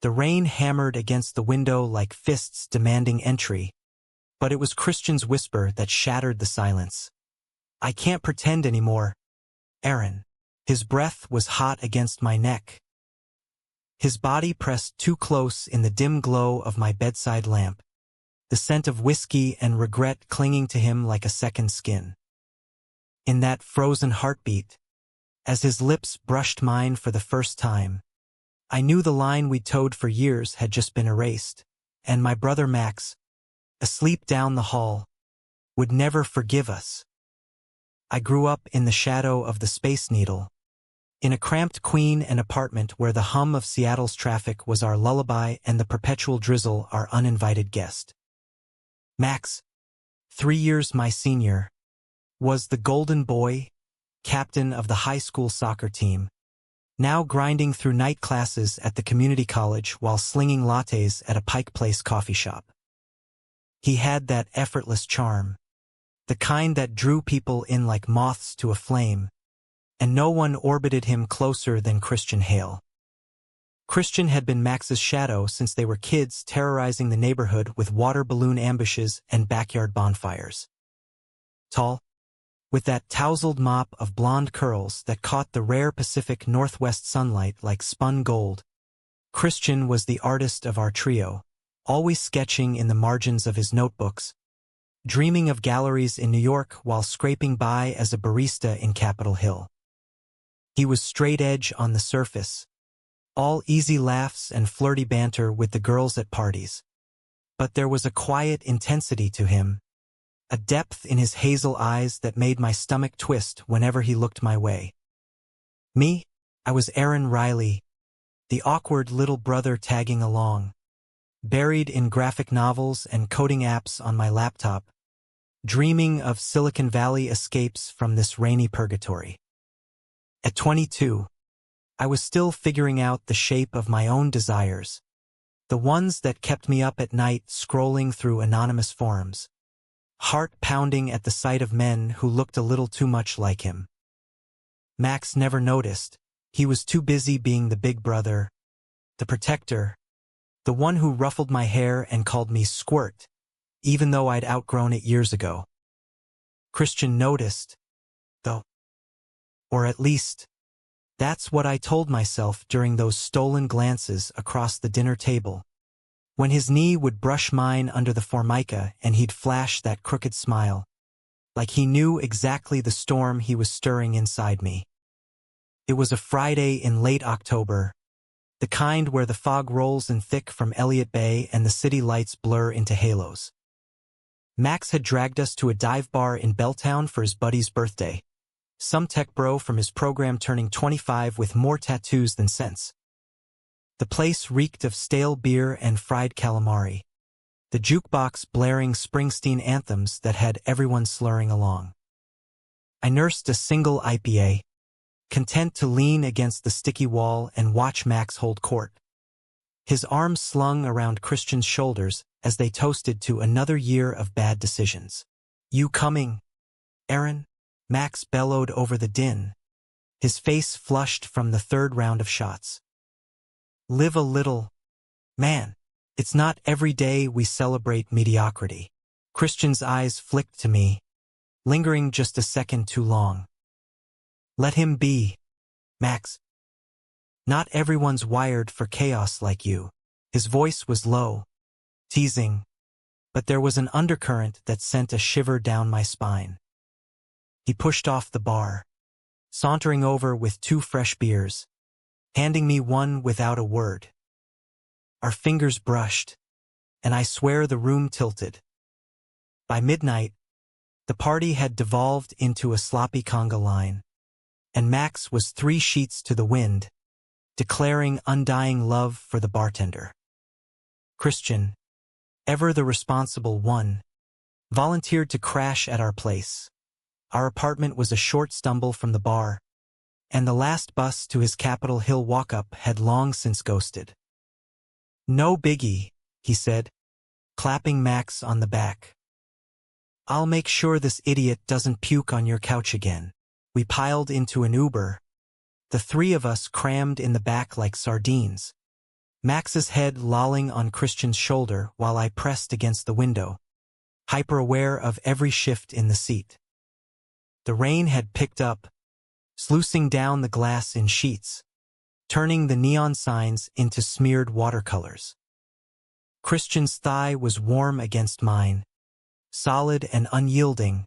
The rain hammered against the window like fists demanding entry, but it was Christian's whisper that shattered the silence. "I can't pretend anymore, Aaron." His breath was hot against my neck. His body pressed too close in the dim glow of my bedside lamp, the scent of whiskey and regret clinging to him like a second skin. In that frozen heartbeat, as his lips brushed mine for the first time, I knew the line we'd towed for years had just been erased, and my brother Max, asleep down the hall, would never forgive us. I grew up in the shadow of the Space Needle, in a cramped Queen Anne apartment where the hum of Seattle's traffic was our lullaby and the perpetual drizzle our uninvited guest. Max, 3 years my senior, was the golden boy, captain of the high school soccer team, now grinding through night classes at the community college while slinging lattes at a Pike Place coffee shop. He had that effortless charm, the kind that drew people in like moths to a flame, and no one orbited him closer than Christian Hale. Christian had been Max's shadow since they were kids, terrorizing the neighborhood with water balloon ambushes and backyard bonfires. Tall, with that tousled mop of blonde curls that caught the rare Pacific Northwest sunlight like spun gold, Christian was the artist of our trio, always sketching in the margins of his notebooks, dreaming of galleries in New York while scraping by as a barista in Capitol Hill. He was straight edge on the surface, all easy laughs and flirty banter with the girls at parties. But there was a quiet intensity to him, a depth in his hazel eyes that made my stomach twist whenever he looked my way. Me, I was Aaron Riley, the awkward little brother tagging along, buried in graphic novels and coding apps on my laptop, dreaming of Silicon Valley escapes from this rainy purgatory. At 22, I was still figuring out the shape of my own desires, the ones that kept me up at night scrolling through anonymous forums, heart pounding at the sight of men who looked a little too much like him. Max never noticed. He was too busy being the big brother, the protector, the one who ruffled my hair and called me Squirt, even though I'd outgrown it years ago. Christian noticed, though. Or at least, that's what I told myself during those stolen glances across the dinner table, when his knee would brush mine under the formica and he'd flash that crooked smile, like he knew exactly the storm he was stirring inside me. It was a Friday in late October, the kind where the fog rolls in thick from Elliott Bay and the city lights blur into halos. Max had dragged us to a dive bar in Belltown for his buddy's birthday, some tech bro from his program turning 25 with more tattoos than sense. The place reeked of stale beer and fried calamari, the jukebox blaring Springsteen anthems that had everyone slurring along. I nursed a single IPA, content to lean against the sticky wall and watch Max hold court, his arms slung around Christian's shoulders as they toasted to another year of bad decisions. "You coming, Aaron?" Max bellowed over the din, his face flushed from the third round of shots. "Live a little, man. It's not every day we celebrate mediocrity." Christian's eyes flicked to me, lingering just a second too long. "Let him be, Max. Not everyone's wired for chaos like you." His voice was low, teasing, but there was an undercurrent that sent a shiver down my spine. He pushed off the bar, sauntering over with 2 fresh beers, handing me one without a word. Our fingers brushed, and I swear the room tilted. By midnight, the party had devolved into a sloppy conga line, and Max was 3 sheets to the wind, declaring undying love for the bartender. Christian, ever the responsible one, volunteered to crash at our place. Our apartment was a short stumble from the bar, and the last bus to his Capitol Hill walk-up had long since ghosted. "No biggie," he said, clapping Max on the back. "I'll make sure this idiot doesn't puke on your couch again." We piled into an Uber, the 3 of us crammed in the back like sardines, Max's head lolling on Christian's shoulder while I pressed against the window, hyper-aware of every shift in the seat. The rain had picked up, sluicing down the glass in sheets, turning the neon signs into smeared watercolors. Christian's thigh was warm against mine, solid and unyielding,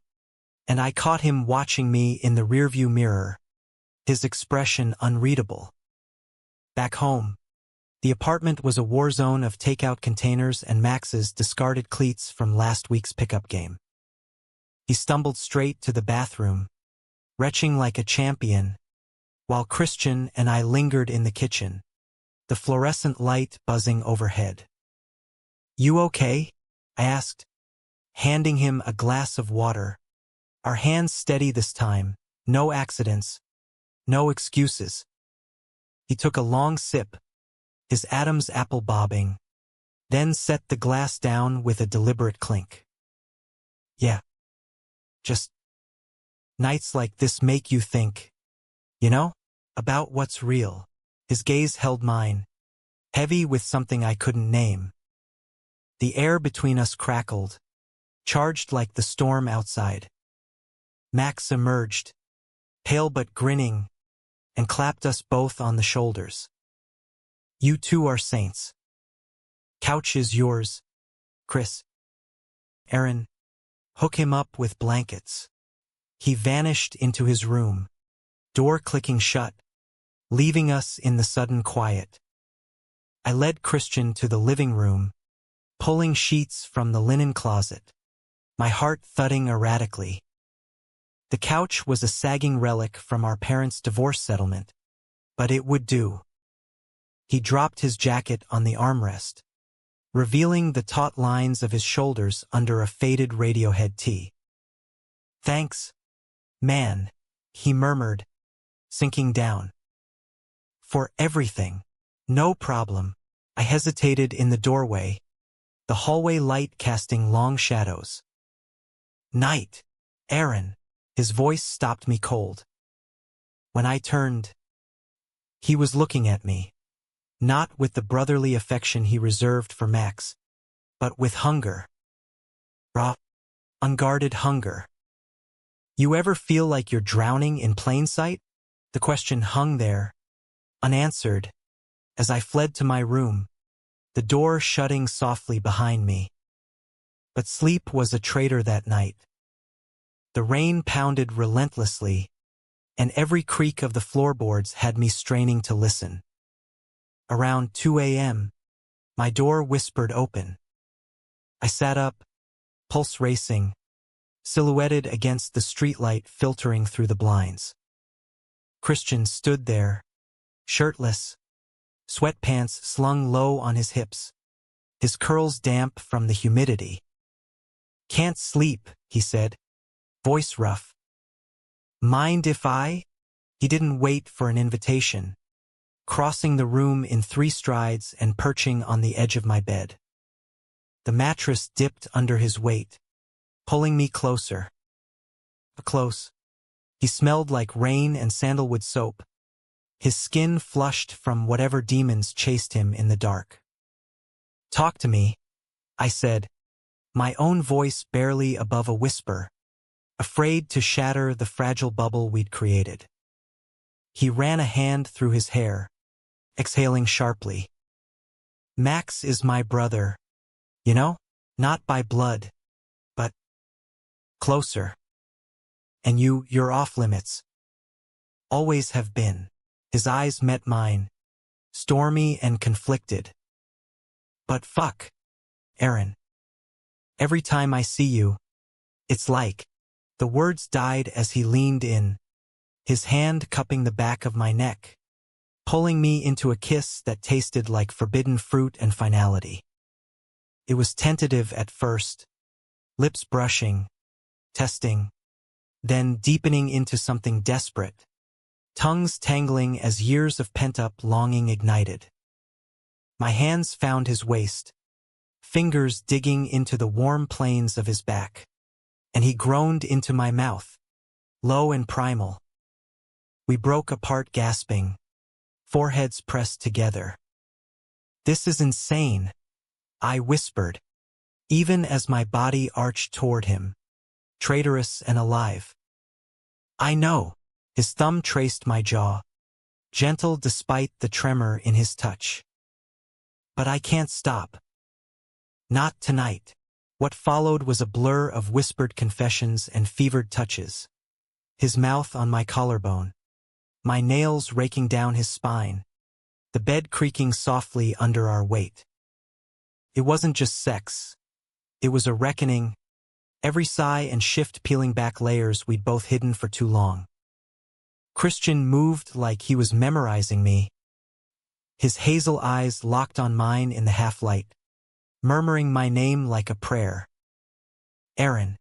and I caught him watching me in the rearview mirror, his expression unreadable. Back home, the apartment was a war zone of takeout containers and Max's discarded cleats from last week's pickup game. He stumbled straight to the bathroom, retching like a champion, while Christian and I lingered in the kitchen, the fluorescent light buzzing overhead. "You okay?" I asked, handing him a glass of water, our hands steady this time, no accidents, no excuses. He took a long sip, his Adam's apple bobbing, then set the glass down with a deliberate clink. "Yeah. Just nights like this make you think, you know, about what's real." His gaze held mine, heavy with something I couldn't name. The air between us crackled, charged like the storm outside. Max emerged, pale but grinning, and clapped us both on the shoulders. "You two are saints. Couch is yours, Chris. Aaron, hook him up with blankets." He vanished into his room, door clicking shut, leaving us in the sudden quiet. I led Christian to the living room, pulling sheets from the linen closet, my heart thudding erratically. The couch was a sagging relic from our parents' divorce settlement, but it would do. He dropped his jacket on the armrest, revealing the taut lines of his shoulders under a faded Radiohead tee. "Thanks, man," he murmured, sinking down. "For everything." "No problem." I hesitated in the doorway, the hallway light casting long shadows. "Night, Aaron." His voice stopped me cold. When I turned, he was looking at me, not with the brotherly affection he reserved for Max, but with hunger. Raw, unguarded hunger. "You ever feel like you're drowning in plain sight?" The question hung there, unanswered, as I fled to my room, the door shutting softly behind me. But sleep was a traitor that night. The rain pounded relentlessly, and every creak of the floorboards had me straining to listen. Around 2 a.m., my door whispered open. I sat up, pulse racing, silhouetted against the streetlight filtering through the blinds. Christian stood there, shirtless, sweatpants slung low on his hips, his curls damp from the humidity. "Can't sleep," he said, voice rough. "Mind if I?" He didn't wait for an invitation, crossing the room in 3 strides and perching on the edge of my bed. The mattress dipped under his weight, pulling me closer. Close. He smelled like rain and sandalwood soap, his skin flushed from whatever demons chased him in the dark. "Talk to me," I said, my own voice barely above a whisper, afraid to shatter the fragile bubble we'd created. He ran a hand through his hair, exhaling sharply. "Max is my brother, you know, not by blood, but closer. And you're off limits. Always have been." His eyes met mine, stormy and conflicted. "But fuck, Aaron. Every time I see you, it's like..." The words died as he leaned in, his hand cupping the back of my neck, pulling me into a kiss that tasted like forbidden fruit and finality. It was tentative at first, lips brushing, testing, then deepening into something desperate, tongues tangling as years of pent-up longing ignited. My hands found his waist, fingers digging into the warm planes of his back, and he groaned into my mouth, low and primal. We broke apart gasping, foreheads pressed together. This is insane, I whispered, even as my body arched toward him, traitorous and alive. I know. His thumb traced my jaw, gentle despite the tremor in his touch. But I can't stop. Not tonight. What followed was a blur of whispered confessions and fevered touches. His mouth on my collarbone, my nails raking down his spine, the bed creaking softly under our weight. It wasn't just sex. It was a reckoning, every sigh and shift peeling back layers we'd both hidden for too long. Christian moved like he was memorizing me, his hazel eyes locked on mine in the half-light, murmuring my name like a prayer. Aaron.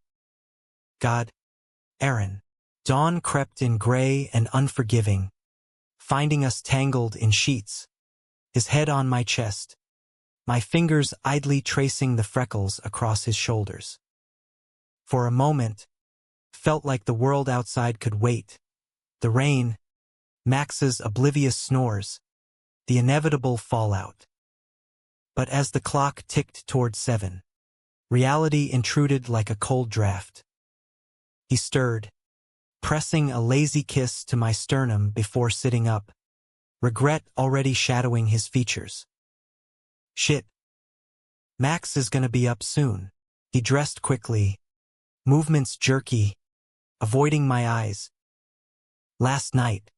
God. Aaron. Dawn crept in gray and unforgiving, finding us tangled in sheets, his head on my chest, my fingers idly tracing the freckles across his shoulders. For a moment, felt like the world outside could wait. The rain, Max's oblivious snores, the inevitable fallout. But as the clock ticked toward 7, reality intruded like a cold draft. He stirred, pressing a lazy kiss to my sternum before sitting up, regret already shadowing his features. Shit. Max is gonna be up soon. He dressed quickly, movements jerky, avoiding my eyes. Last night.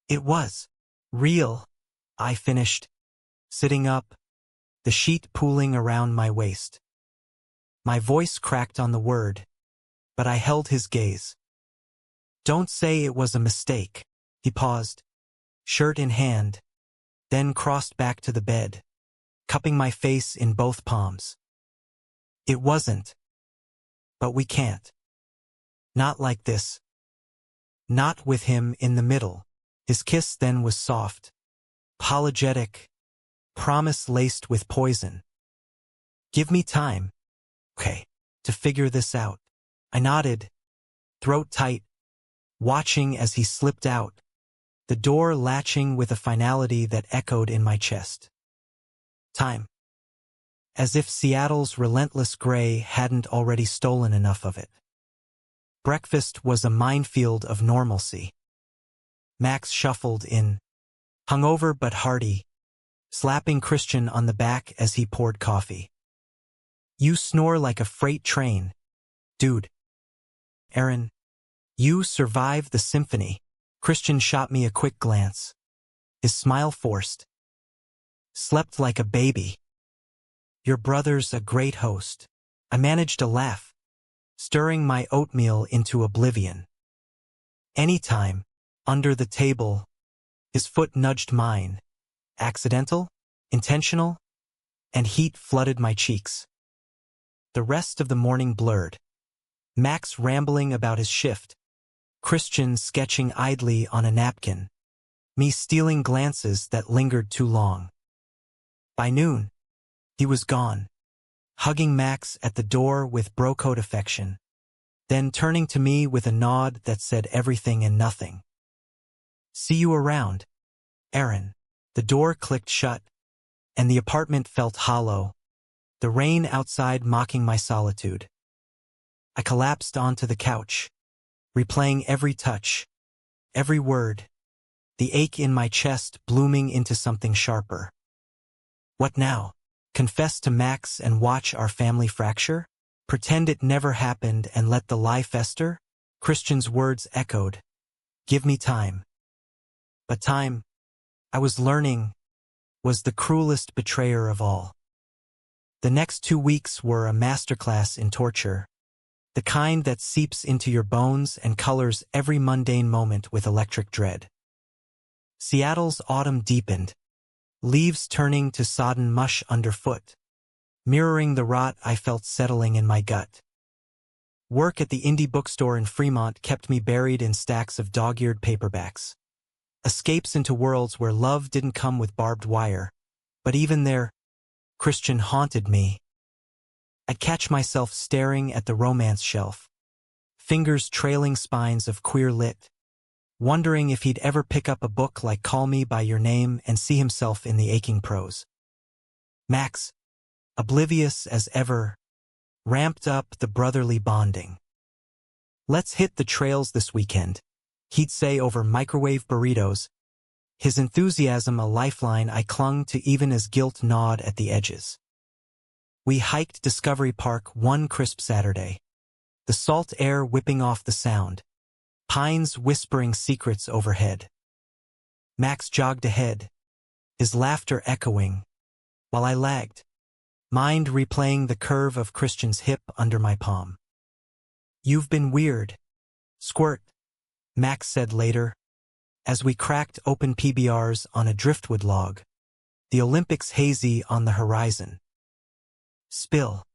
It was real, I finished, sitting up, the sheet pooling around my waist. My voice cracked on the word, but I held his gaze. Don't say it was a mistake. He paused, shirt in hand, then crossed back to the bed, cupping my face in both palms. It wasn't. But we can't. Not like this. Not with him in the middle. His kiss then was soft, apologetic, promise laced with poison. Give me time. Okay, to figure this out. I nodded, throat tight, watching as he slipped out, the door latching with a finality that echoed in my chest. Time. As if Seattle's relentless gray hadn't already stolen enough of it. Breakfast was a minefield of normalcy. Max shuffled in, hungover but hearty, slapping Christian on the back as he poured coffee. You snore like a freight train, dude. Aaron, you survived the symphony. Christian shot me a quick glance, his smile forced. Slept like a baby. Your brother's a great host. I managed to laugh, stirring my oatmeal into oblivion. Anytime, under the table, his foot nudged mine. Accidental? Intentional? And heat flooded my cheeks. The rest of the morning blurred. Max rambling about his shift, Christian sketching idly on a napkin, me stealing glances that lingered too long. By noon, he was gone, hugging Max at the door with bro-code affection, then turning to me with a nod that said everything and nothing. See you around, Aaron. The door clicked shut, and the apartment felt hollow, the rain outside mocking my solitude. I collapsed onto the couch, replaying every touch, every word, the ache in my chest blooming into something sharper. What now? Confess to Max and watch our family fracture? Pretend it never happened and let the lie fester? Christian's words echoed. Give me time. But time, I was learning, was the cruelest betrayer of all. The next 2 weeks were a masterclass in torture, the kind that seeps into your bones and colors every mundane moment with electric dread. Seattle's autumn deepened, leaves turning to sodden mush underfoot, mirroring the rot I felt settling in my gut. Work at the indie bookstore in Fremont kept me buried in stacks of dog-eared paperbacks. Escapes into worlds where love didn't come with barbed wire, but even there, Christian haunted me. I'd catch myself staring at the romance shelf, fingers trailing spines of queer lit, wondering if he'd ever pick up a book like Call Me by Your Name and see himself in the aching prose. Max, oblivious as ever, ramped up the brotherly bonding. "Let's hit the trails this weekend," he'd say over microwave burritos, his enthusiasm a lifeline I clung to even as guilt gnawed at the edges. We hiked Discovery Park one crisp Saturday, the salt air whipping off the sound, pines whispering secrets overhead. Max jogged ahead, his laughter echoing, while I lagged, mind replaying the curve of Christian's hip under my palm. "You've been weird, squirt," Max said later, as we cracked open PBRs on a driftwood log, the Olympics hazy on the horizon. "Spill.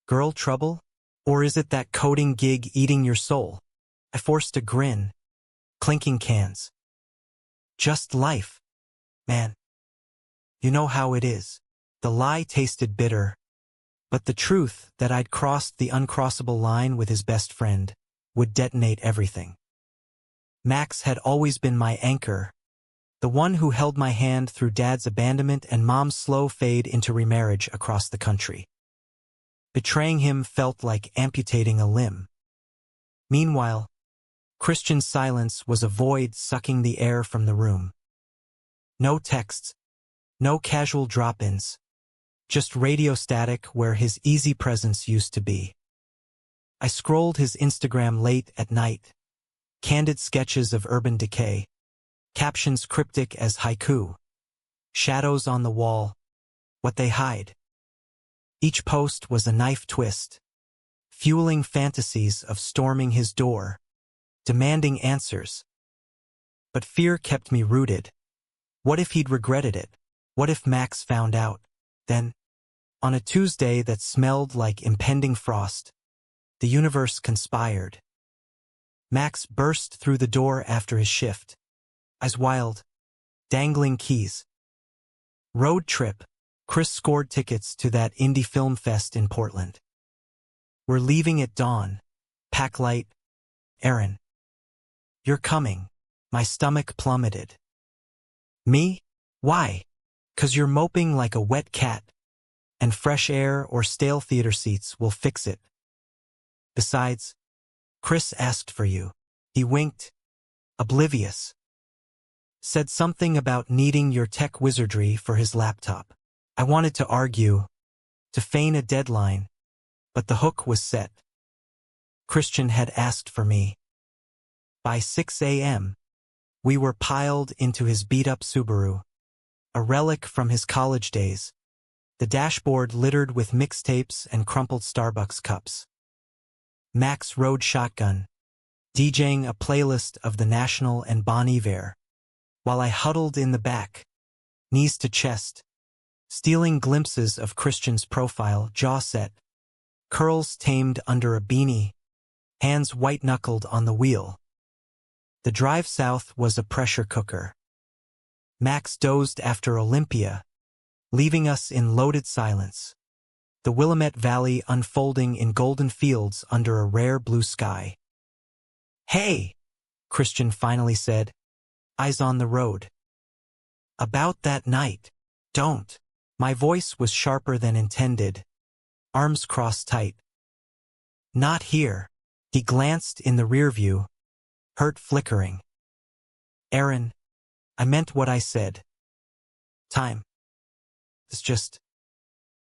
Girl trouble? Or is it that coding gig eating your soul?" I forced a grin, clinking cans. "Just life, man. You know how it is." The lie tasted bitter, but the truth that I'd crossed the uncrossable line with his best friend would detonate everything. Max had always been my anchor, the one who held my hand through Dad's abandonment and Mom's slow fade into remarriage across the country. Betraying him felt like amputating a limb. Meanwhile, Christian's silence was a void sucking the air from the room. No texts, no casual drop-ins, just radio static where his easy presence used to be. I scrolled his Instagram late at night, candid sketches of urban decay, captions cryptic as haiku, shadows on the wall, what they hide. Each post was a knife twist, fueling fantasies of storming his door, demanding answers. But fear kept me rooted. What if he'd regretted it? What if Max found out? Then, on a Tuesday that smelled like impending frost, the universe conspired. Max burst through the door after his shift, eyes wild, dangling keys. "Road trip." Chris scored tickets to that indie film fest in Portland. "We're leaving at dawn. Pack light. Aaron." "You're coming." My stomach plummeted. "Me? Why?" "'Cause you're moping like a wet cat, and fresh air or stale theater seats will fix it. Besides, Chris asked for you." He winked, oblivious. "Said something about needing your tech wizardry for his laptop." I wanted to argue, to feign a deadline, but the hook was set. Christian had asked for me. By 6 a.m., we were piled into his beat-up Subaru, a relic from his college days, the dashboard littered with mixtapes and crumpled Starbucks cups. Max rode shotgun, DJing a playlist of The National and Bon Iver, while I huddled in the back, knees to chest, stealing glimpses of Christian's profile, jaw set, curls tamed under a beanie, hands white-knuckled on the wheel. The drive south was a pressure cooker. Max dozed after Olympia, leaving us in loaded silence, the Willamette Valley unfolding in golden fields under a rare blue sky. "Hey," Christian finally said, eyes on the road. "About that night. Don't." My voice was sharper than intended, arms crossed tight. "Not here." He glanced in the rearview, hurt flickering. "Aaron, I meant what I said. Time. It's just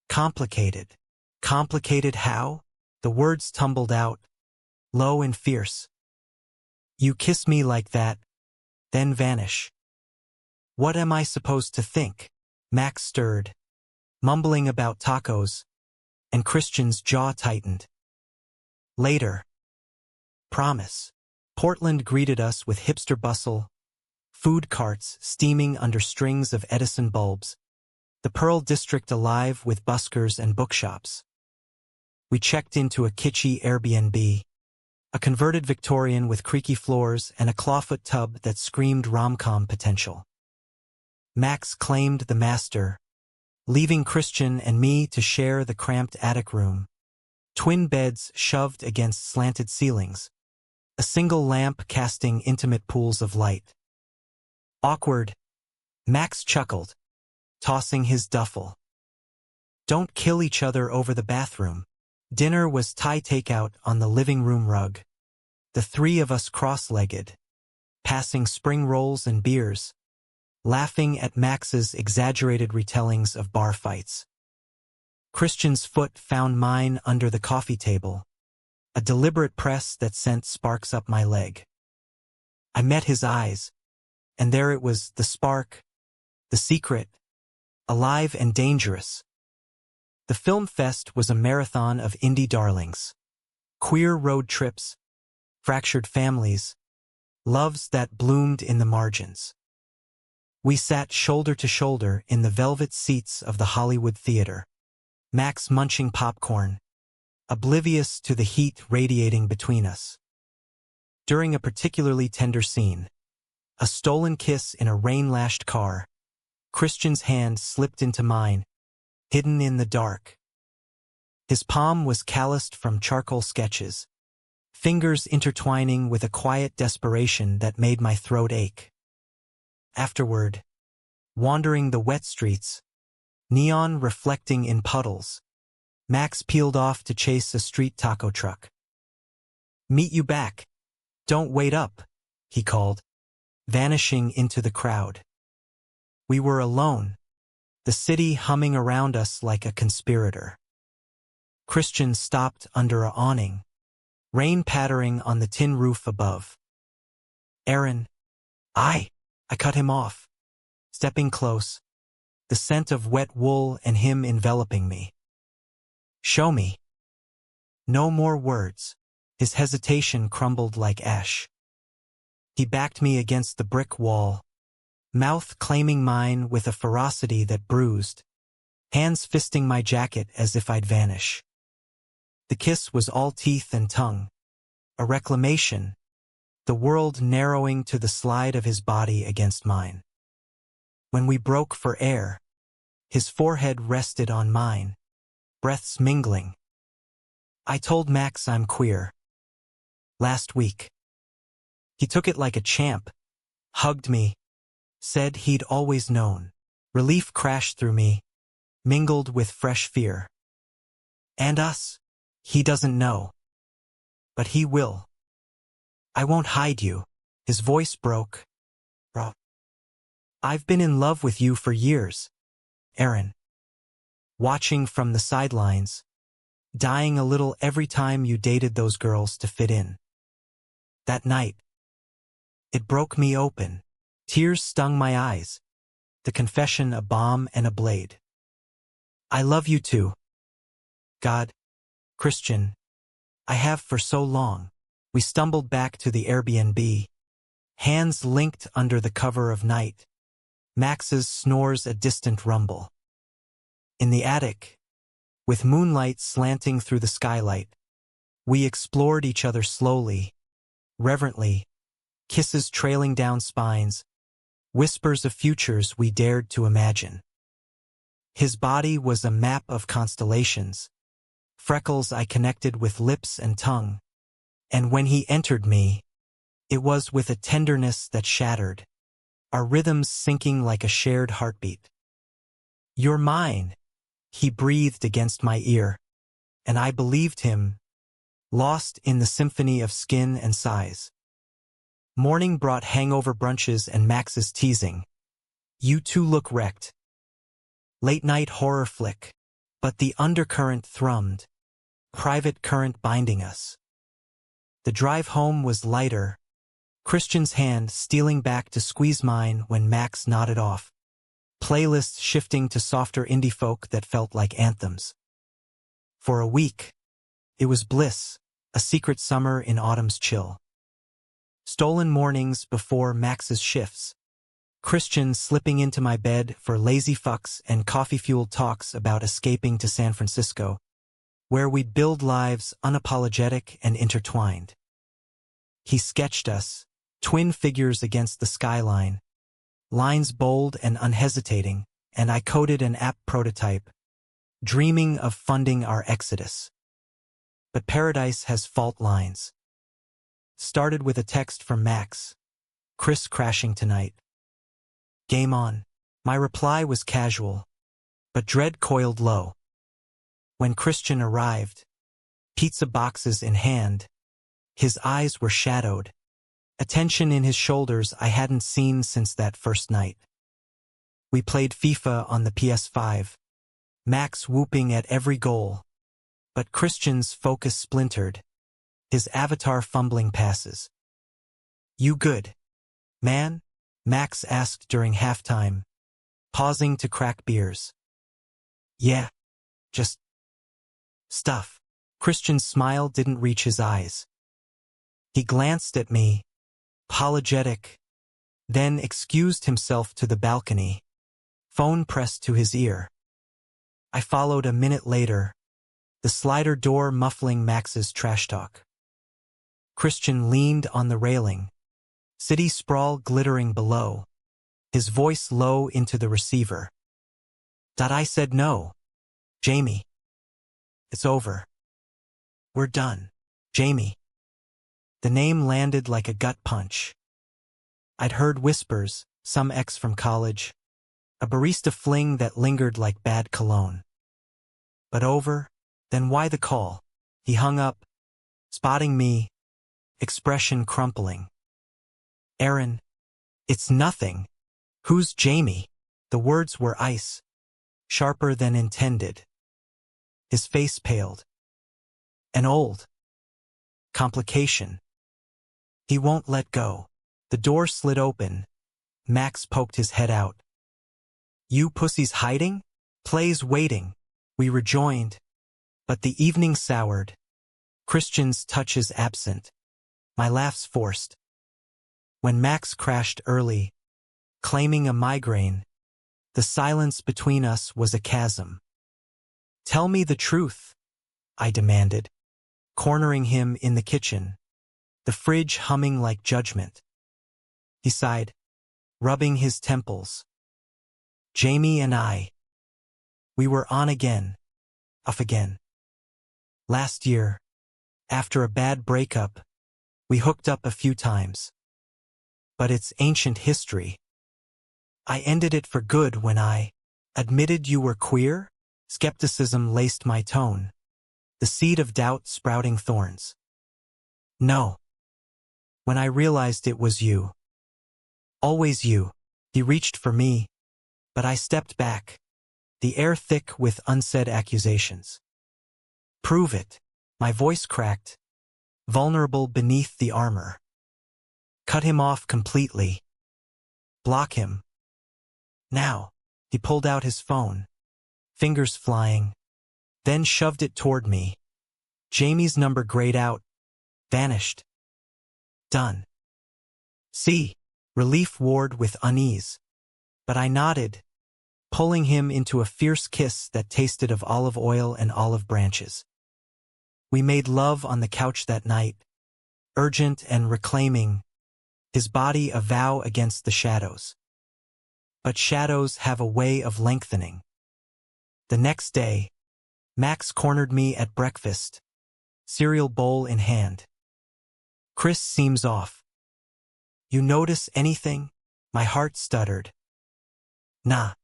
complicated." "Complicated how?" The words tumbled out, low and fierce. "You kiss me like that, then vanish. What am I supposed to think?" Max stirred, mumbling about tacos, and Christian's jaw tightened. "Later. Promise." Portland greeted us with hipster bustle, food carts steaming under strings of Edison bulbs, the Pearl District alive with buskers and bookshops. We checked into a kitschy Airbnb, a converted Victorian with creaky floors and a clawfoot tub that screamed rom-com potential. Max claimed the master, leaving Christian and me to share the cramped attic room. Twin beds shoved against slanted ceilings, a single lamp casting intimate pools of light. "Awkward," Max chuckled, tossing his duffel. Don't kill each other over the bathroom. Dinner was Thai takeout on the living room rug. The three of us cross-legged, passing spring rolls and beers, laughing at Max's exaggerated retellings of bar fights. Christian's foot found mine under the coffee table, a deliberate press that sent sparks up my leg. I met his eyes, and there it was, the spark, the secret, alive and dangerous. The film fest was a marathon of indie darlings. Queer road trips, fractured families, loves that bloomed in the margins. We sat shoulder to shoulder in the velvet seats of the Hollywood Theater, Max munching popcorn, oblivious to the heat radiating between us. During a particularly tender scene, a stolen kiss in a rain-lashed car, Christian's hand slipped into mine, hidden in the dark. His palm was calloused from charcoal sketches, fingers intertwining with a quiet desperation that made my throat ache. Afterward, wandering the wet streets, neon reflecting in puddles, Max peeled off to chase a street taco truck. "Meet you back. Don't wait up," he called, vanishing into the crowd. We were alone, the city humming around us like a conspirator. Christian stopped under an awning, rain pattering on the tin roof above. "Aaron, I cut him off," stepping close, the scent of wet wool and him enveloping me. "Show me." No more words. His hesitation crumbled like ash. He backed me against the brick wall, mouth claiming mine with a ferocity that bruised, hands fisting my jacket as if I'd vanish. The kiss was all teeth and tongue, a reclamation, the world narrowing to the slide of his body against mine. When we broke for air, his forehead rested on mine, breaths mingling. I told Max I'm queer. Last week. He took it like a champ, hugged me, said he'd always known. Relief crashed through me, mingled with fresh fear. And us? He doesn't know. But he will. "I won't hide you." His voice broke. "I've been in love with you for years, Aaron. Watching from the sidelines, dying a little every time you dated those girls to fit in. That night, it broke me open. Tears stung my eyes, the confession a balm and a blade. I love you too. God, Christian, I have for so long." We stumbled back to the Airbnb, hands linked under the cover of night. Max's snores a distant rumble. In the attic, with moonlight slanting through the skylight, we explored each other slowly, reverently, kisses trailing down spines, whispers of futures we dared to imagine. His body was a map of constellations, freckles I connected with lips and tongue, and when he entered me, it was with a tenderness that shattered, our rhythms syncing like a shared heartbeat. "You're mine," he breathed against my ear, and I believed him, lost in the symphony of skin and sighs. Morning brought hangover brunches and Max's teasing. "You two look wrecked." Late night horror flick, but the undercurrent thrummed, private current binding us. The drive home was lighter, Christian's hand stealing back to squeeze mine when Max nodded off, playlist shifting to softer indie folk that felt like anthems. For a week, it was bliss, a secret summer in autumn's chill. Stolen mornings before Max's shifts, Christian slipping into my bed for lazy fucks and coffee-fueled talks about escaping to San Francisco, where we'd build lives unapologetic and intertwined. He sketched us, twin figures against the skyline, lines bold and unhesitating, and I coded an app prototype, dreaming of funding our exodus. But paradise has fault lines. Started with a text from Max. "Chris crashing tonight. Game on." My reply was casual, but dread coiled low. When Christian arrived, pizza boxes in hand, his eyes were shadowed, a tension in his shoulders I hadn't seen since that first night. We played FIFA on the PS5, Max whooping at every goal, but Christian's focus splintered, his avatar fumbling passes. "You good, man?" Max asked during halftime, pausing to crack beers. "Yeah, just stuff." Christian's smile didn't reach his eyes. He glanced at me, apologetic, then excused himself to the balcony, phone pressed to his ear. I followed a minute later, the slider door muffling Max's trash talk. Christian leaned on the railing, city sprawl glittering below, his voice low into the receiver. I said no. "Jamie. It's over. We're done. Jamie." The name landed like a gut punch. I'd heard whispers, some ex from college, a barista fling that lingered like bad cologne. But over, then why the call? He hung up, spotting me, expression crumpling. "Aaron, it's nothing. Who's Jamie?" The words were ice, sharper than intended. His face paled. "An old complication. He won't let go." The door slid open. Max poked his head out. "You pussies hiding? Play's waiting." We rejoined, but the evening soured. Christian's touches absent, my laughs forced. When Max crashed early, claiming a migraine, the silence between us was a chasm. "Tell me the truth," I demanded, cornering him in the kitchen, the fridge humming like judgment. He sighed, rubbing his temples. "Jamie and I, we were on again, off again. Last year, after a bad breakup, we hooked up a few times. But it's ancient history. I ended it for good when I admitted you were queer." Skepticism laced my tone, the seed of doubt sprouting thorns. "No. When I realized it was you. Always you." He reached for me, but I stepped back, the air thick with unsaid accusations. "Prove it." My voice cracked, vulnerable beneath the armor. "Cut him off completely. Block him. Now." He pulled out his phone, fingers flying, then shoved it toward me. Jamie's number grayed out, vanished. "Done." "See." Relief warred with unease. But I nodded, pulling him into a fierce kiss that tasted of olive oil and olive branches. We made love on the couch that night, urgent and reclaiming, his body a vow against the shadows. But shadows have a way of lengthening. The next day, Max cornered me at breakfast, cereal bowl in hand. "Chris seems off. You notice anything?" My heart stuttered. "Nah.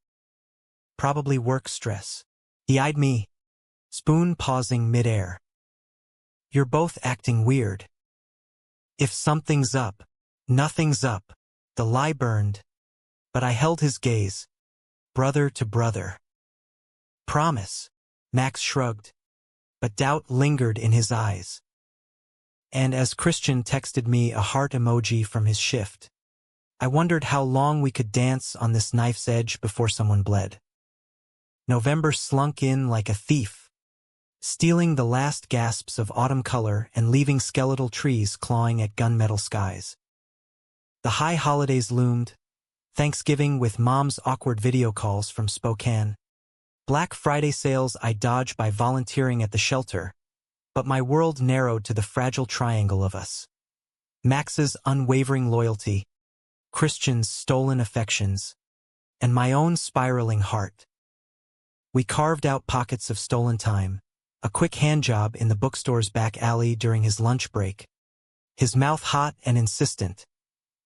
Probably work stress." He eyed me, spoon pausing midair. "You're both acting weird. If something's up, nothing's up." The lie burned, but I held his gaze, brother to brother. "Promise." Max shrugged, but doubt lingered in his eyes. And as Christian texted me a heart emoji from his shift, I wondered how long we could dance on this knife's edge before someone bled. November slunk in like a thief, stealing the last gasps of autumn color and leaving skeletal trees clawing at gunmetal skies. The high holidays loomed, Thanksgiving with Mom's awkward video calls from Spokane, Black Friday sales I dodged by volunteering at the shelter, but my world narrowed to the fragile triangle of us. Max's unwavering loyalty, Christian's stolen affections, and my own spiraling heart. We carved out pockets of stolen time, a quick handjob in the bookstore's back alley during his lunch break, his mouth hot and insistent,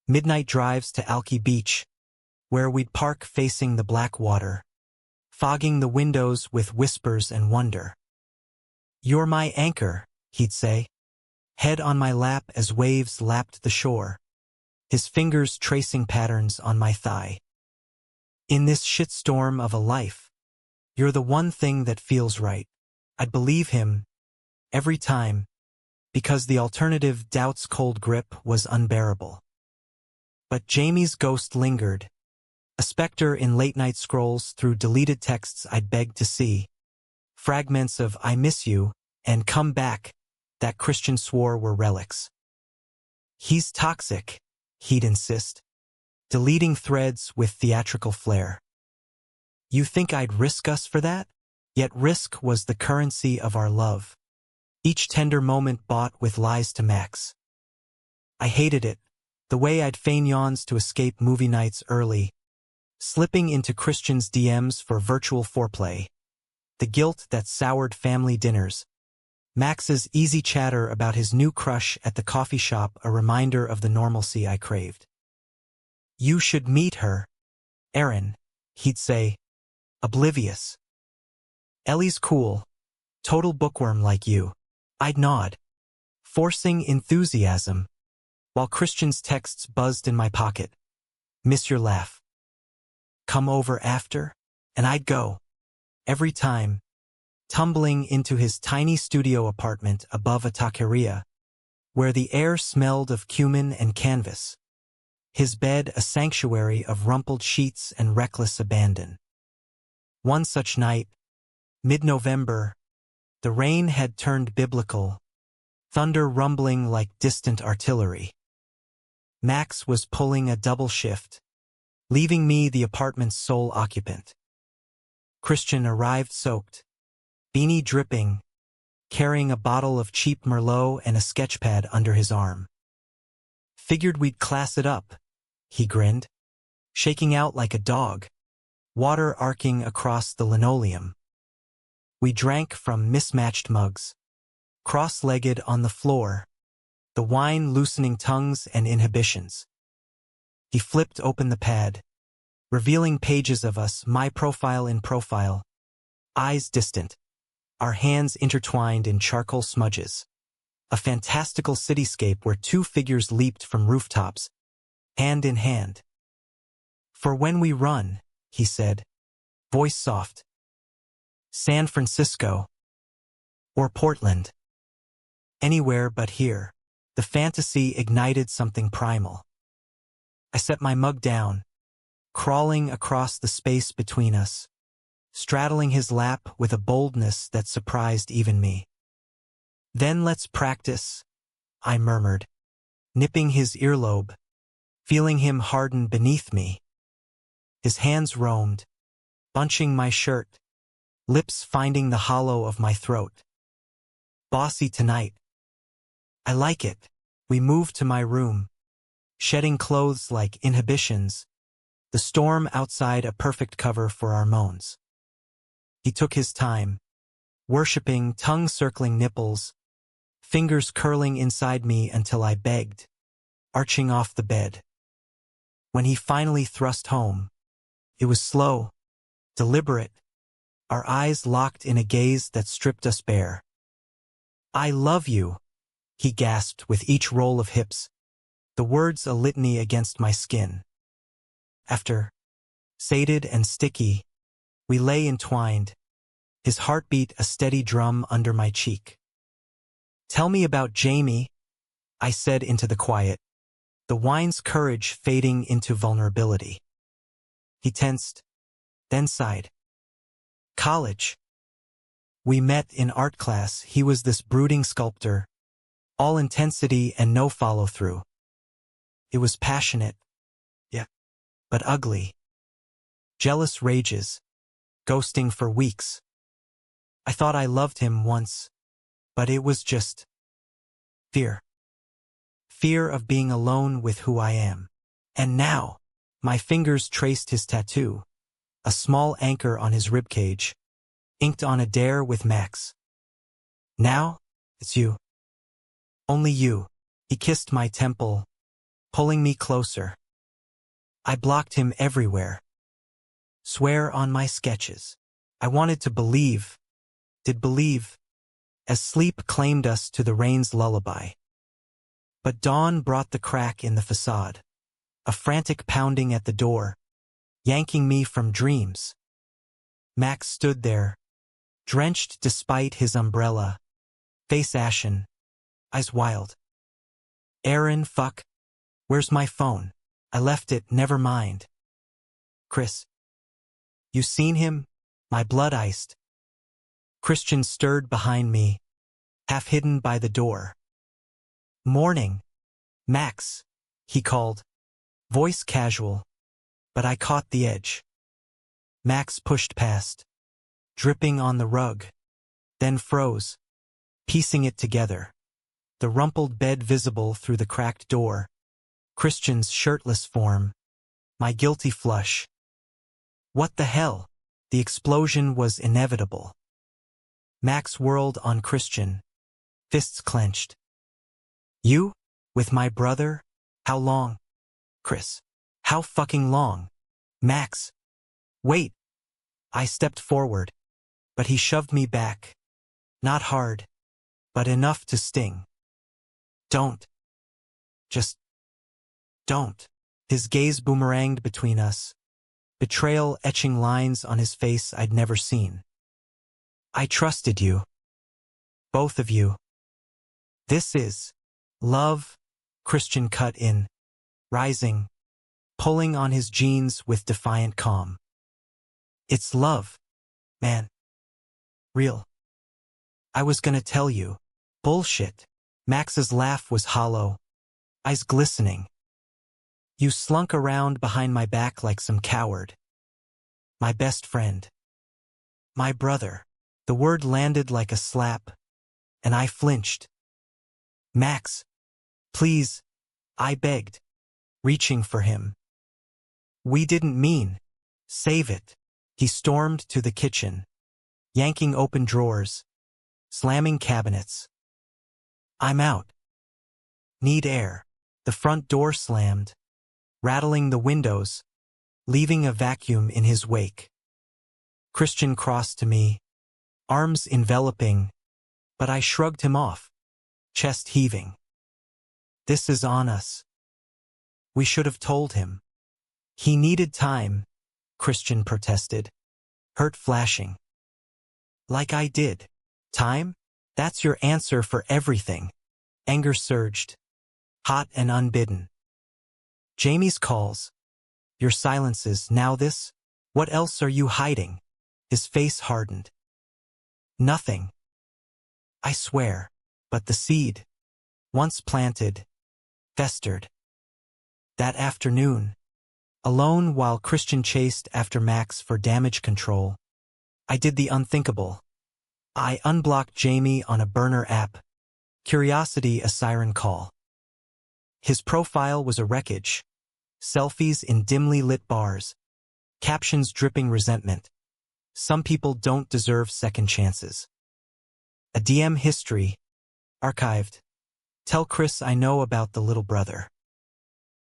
midnight drives to Alki Beach, where we'd park facing the black water, fogging the windows with whispers and wonder. "You're my anchor," he'd say, head on my lap as waves lapped the shore, his fingers tracing patterns on my thigh. "In this shitstorm of a life, you're the one thing that feels right." I'd believe him every time, because the alternative, doubt's cold grip, was unbearable. But Jamie's ghost lingered, a specter in late-night scrolls through deleted texts I'd begged to see, fragments of "I miss you" and "come back" that Christian swore were relics. "He's toxic," he'd insist, deleting threads with theatrical flair. "You think I'd risk us for that?" Yet risk was the currency of our love, each tender moment bought with lies to max. I hated it, the way I'd feign yawns to escape movie nights early, slipping into Christian's DMs for virtual foreplay, the guilt that soured family dinners, Max's easy chatter about his new crush at the coffee shop, a reminder of the normalcy I craved. "You should meet her, Erin," he'd say, oblivious. "Ellie's cool, total bookworm like you." I'd nod, forcing enthusiasm, while Christian's texts buzzed in my pocket. "Miss your laugh. Come over after?" And I'd go, every time, tumbling into his tiny studio apartment above a taqueria, where the air smelled of cumin and canvas, his bed a sanctuary of rumpled sheets and reckless abandon. One such night, mid-November, the rain had turned biblical, thunder rumbling like distant artillery. Max was pulling a double shift, leaving me the apartment's sole occupant. Christian arrived soaked, beanie dripping, carrying a bottle of cheap Merlot and a sketchpad under his arm. "Figured we'd class it up," he grinned, shaking out like a dog, water arcing across the linoleum. We drank from mismatched mugs, cross-legged on the floor, the wine loosening tongues and inhibitions. He flipped open the pad, revealing pages of us, my profile in profile, eyes distant, our hands intertwined in charcoal smudges. A fantastical cityscape where two figures leaped from rooftops, hand in hand. "For when we run," he said, voice soft. "San Francisco. Or Portland. Anywhere but here." The fantasy ignited something primal. I set my mug down, crawling across the space between us, straddling his lap with a boldness that surprised even me. "Then let's practice," I murmured, nipping his earlobe, feeling him harden beneath me. His hands roamed, bunching my shirt, lips finding the hollow of my throat. "Bossy tonight." "I like it." We moved to my room, shedding clothes like inhibitions, the storm outside a perfect cover for our moans. He took his time, worshipping tongue-circling nipples, fingers curling inside me until I begged, arching off the bed. When he finally thrust home, it was slow, deliberate, our eyes locked in a gaze that stripped us bare. "I love you," he gasped with each roll of hips, the words a litany against my skin. After, sated and sticky, we lay entwined, his heartbeat a steady drum under my cheek. "Tell me about Jamie," I said into the quiet, the wine's courage fading into vulnerability. He tensed, then sighed. "College. We met in art class. He was this brooding sculptor, all intensity and no follow-through. It was passionate, yeah, but ugly. Jealous rages, ghosting for weeks. I thought I loved him once, but it was just fear. Fear of being alone with who I am. And now, my fingers traced his tattoo, a small anchor on his ribcage, inked on a dare with Max. "Now, it's you. Only you." He kissed my temple, pulling me closer. I blocked him everywhere. Swear on my sketches. I wanted to believe, did believe, as sleep claimed us to the rain's lullaby. But dawn brought the crack in the facade, a frantic pounding at the door, yanking me from dreams. Max stood there, drenched despite his umbrella, face ashen, eyes wild. Aaron, fuck. Where's my phone? I left it, never mind. Chris. You seen him? My blood iced. Christian stirred behind me, half hidden by the door. Morning. Max, he called, voice casual, but I caught the edge. Max pushed past, dripping on the rug, then froze, piecing it together, the rumpled bed visible through the cracked door, Christian's shirtless form, my guilty flush. What the hell? The explosion was inevitable. Max whirled on Christian, fists clenched. You? With my brother? How long? Chris. How fucking long? Max. Wait. I stepped forward, but he shoved me back. Not hard, but enough to sting. Don't. Just don't. His gaze boomeranged between us, betrayal etching lines on his face I'd never seen. I trusted you. Both of you. This is love, Christian cut in, rising, pulling on his jeans with defiant calm. It's love, man. Real. I was gonna tell you. Bullshit. Max's laugh was hollow, eyes glistening. You slunk around behind my back like some coward. My best friend. My brother. The word landed like a slap, and I flinched. Max, please, I begged, reaching for him. We didn't mean. Save it. He stormed to the kitchen, yanking open drawers, slamming cabinets. I'm out. Need air. The front door slammed, rattling the windows, leaving a vacuum in his wake. Christian crossed to me, arms enveloping, but I shrugged him off, chest heaving. This is on us. We should have told him. He needed time, Christian protested, hurt flashing. Like I did. Time? That's your answer for everything. Anger surged, hot and unbidden. Jamie's calls. Your silences, now this? What else are you hiding? His face hardened. Nothing. I swear, but the seed, once planted, festered. That afternoon, alone while Christian chased after Max for damage control, I did the unthinkable. I unblocked Jamie on a burner app, curiosity a siren call. His profile was a wreckage, selfies in dimly lit bars, captions dripping resentment. Some people don't deserve second chances. A DM history, archived. Tell Chris I know about the little brother.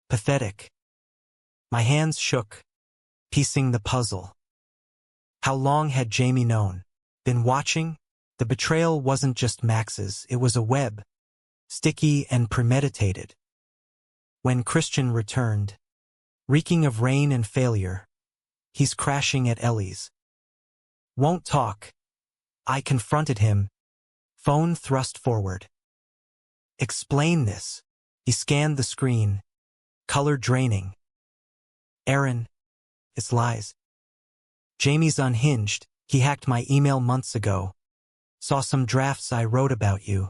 Pathetic. My hands shook, piecing the puzzle. How long had Jamie known? Been watching? The betrayal wasn't just Max's, it was a web, sticky and premeditated. When Christian returned, reeking of rain and failure, he's crashing at Ellie's. Won't talk. I confronted him, phone thrust forward. Explain this. He scanned the screen, color draining. Aaron, it's lies. Jamie's unhinged. He hacked my email months ago. Saw some drafts I wrote about you.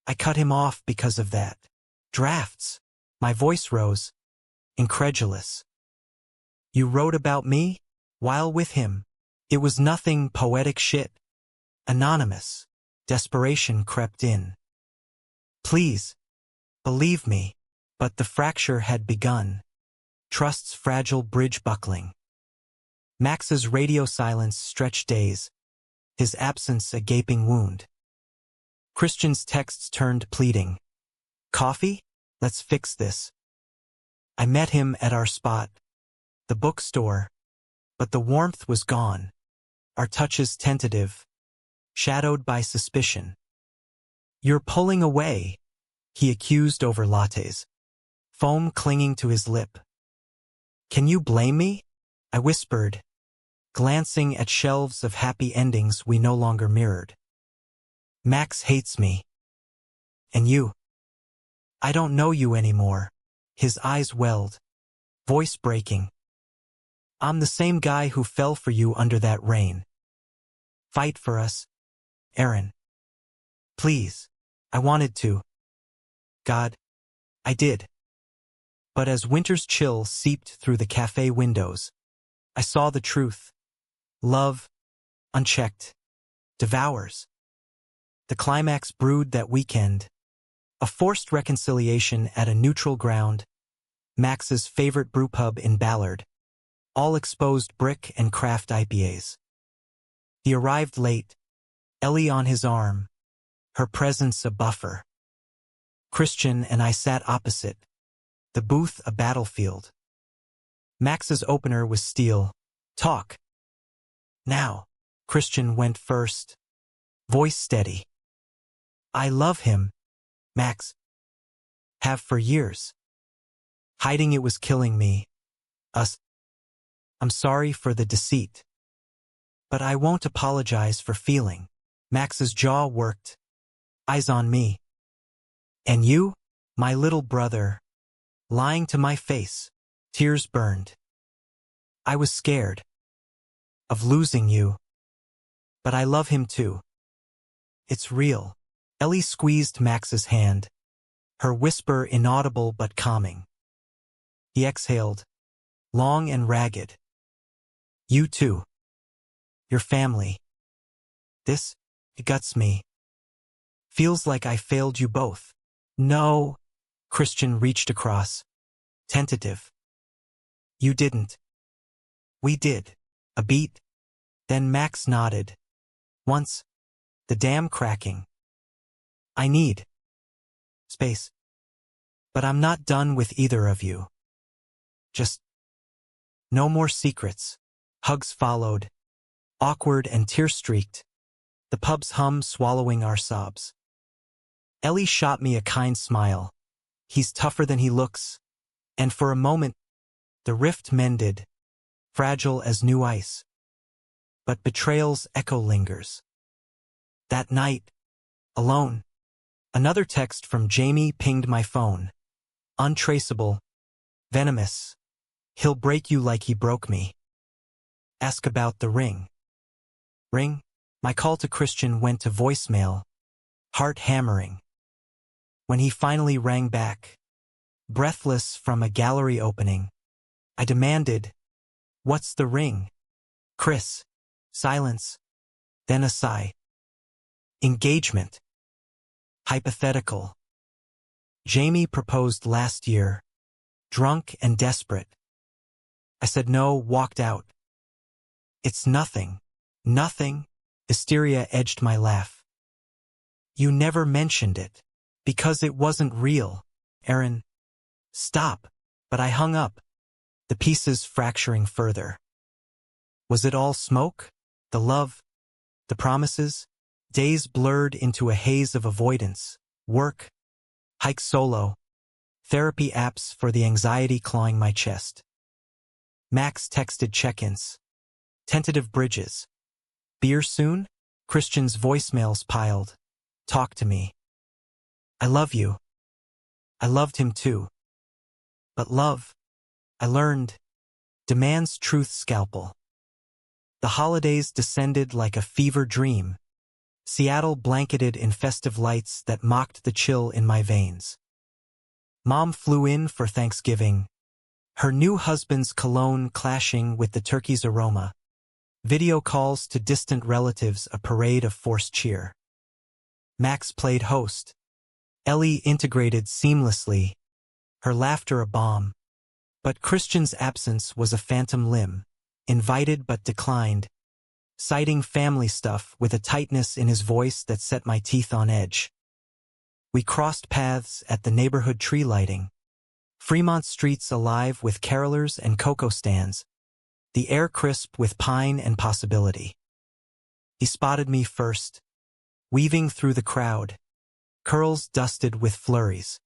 I cut him off because of that. Drafts. My voice rose, incredulous. You wrote about me? While with him. It was nothing poetic shit. Anonymous. Desperation crept in. Please. Believe me. But the fracture had begun. Trust's fragile bridge buckling. Max's radio silence stretched days, his absence a gaping wound. Christian's texts turned pleading. Coffee? Let's fix this. I met him at our spot, the bookstore, but the warmth was gone, our touches tentative, shadowed by suspicion. "You're pulling away," he accused over lattes, foam clinging to his lip. "Can you blame me?" I whispered, glancing at shelves of happy endings we no longer mirrored. "Max hates me. And you? I don't know you anymore." His eyes welled, voice breaking. "I'm the same guy who fell for you under that rain. Fight for us, Aaron. Please." I wanted to. God, I did. But as winter's chill seeped through the cafe windows, I saw the truth. Love, unchecked, devours. The climax brewed that weekend. A forced reconciliation at a neutral ground, Max's favorite brewpub in Ballard, all exposed brick and craft IPAs. He arrived late, Ellie on his arm, her presence a buffer. Christian and I sat opposite, the booth a battlefield. Max's opener was steel. "Talk." "Now." Christian went first, voice steady. "I love him, Max. Have for years. Hiding it was killing me. Us. I'm sorry for the deceit. But I won't apologize for feeling." Max's jaw worked, eyes on me. "And you, my little brother," lying to my face, tears burned. "I was scared of losing you. But I love him too. It's real." Ellie squeezed Max's hand, her whisper inaudible but calming. He exhaled, long and ragged. "You too. Your family. This, it guts me. Feels like I failed you both." "No." Christian reached across, tentative. "You didn't. We did." A beat. Then Max nodded. "Once. The dam cracking. I need space. But I'm not done with either of you. Just no more secrets." Hugs followed, awkward and tear-streaked, the pub's hum swallowing our sobs. Ellie shot me a kind smile. He's tougher than he looks. And for a moment, the rift mended, fragile as new ice. But betrayal's echo lingers. That night, alone, another text from Jamie pinged my phone. Untraceable, venomous. He'll break you like he broke me. Ask about the ring. Ring? My call to Christian went to voicemail, heart hammering. When he finally rang back, breathless from a gallery opening, I demanded, "What's the ring?" "Chris." Silence. Then a sigh. "Engagement. Hypothetical. Jamie proposed last year, drunk and desperate." I said no, walked out. "It's nothing. Nothing." Hysteria edged my laugh. "You never mentioned it. Because it wasn't real, Aaron." "Stop." But I hung up, the pieces fracturing further. Was it all smoke? The love? The promises? Days blurred into a haze of avoidance. Work. Hike solo. Therapy apps for the anxiety clawing my chest. Max texted check-ins. Tentative bridges. Beer soon? Christian's voicemails piled. Talk to me. I love you. I loved him too. But love, I learned, demands truth's scalpel. The holidays descended like a fever dream, Seattle blanketed in festive lights that mocked the chill in my veins. Mom flew in for Thanksgiving, her new husband's cologne clashing with the turkey's aroma. Video calls to distant relatives a parade of forced cheer. Max played host. Ellie integrated seamlessly, her laughter a bomb. But Christian's absence was a phantom limb, invited but declined, citing family stuff with a tightness in his voice that set my teeth on edge. We crossed paths at the neighborhood tree lighting, Fremont streets alive with carolers and cocoa stands, the air crisp with pine and possibility. He spotted me first, weaving through the crowd, curls dusted with flurries.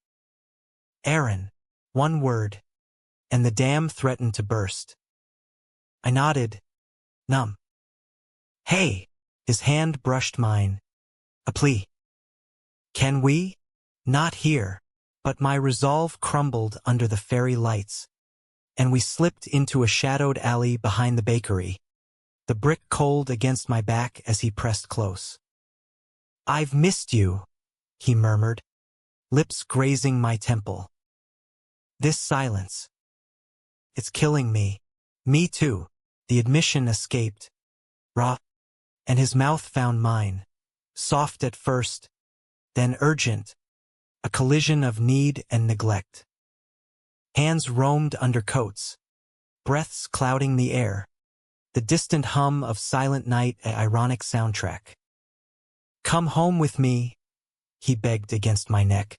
Aaron, one word, and the dam threatened to burst. I nodded, numb. Hey, his hand brushed mine. A plea. Can we? Not here. But my resolve crumbled under the fairy lights, and we slipped into a shadowed alley behind the bakery, the brick cold against my back as he pressed close. I've missed you, he murmured, lips grazing my temple. This silence. It's killing me. Me too. The admission escaped. Raw. And his mouth found mine. Soft at first, then urgent. A collision of need and neglect. Hands roamed under coats. Breaths clouding the air. The distant hum of Silent Night, an ironic soundtrack. Come home with me, he begged against my neck.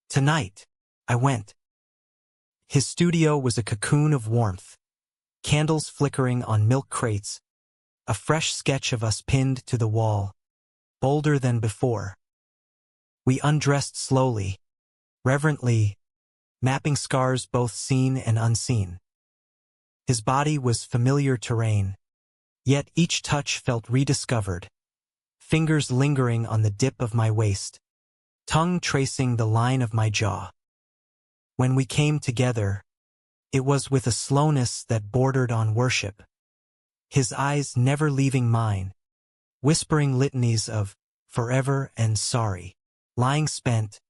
Tonight, I went. His studio was a cocoon of warmth. Candles flickering on milk crates. A fresh sketch of us pinned to the wall. Bolder than before. We undressed slowly, reverently, mapping scars both seen and unseen. His body was familiar terrain, yet each touch felt rediscovered. Fingers lingering on the dip of my waist, tongue tracing the line of my jaw. When we came together, it was with a slowness that bordered on worship. His eyes never leaving mine, whispering litanies of forever and sorry. Lying spent,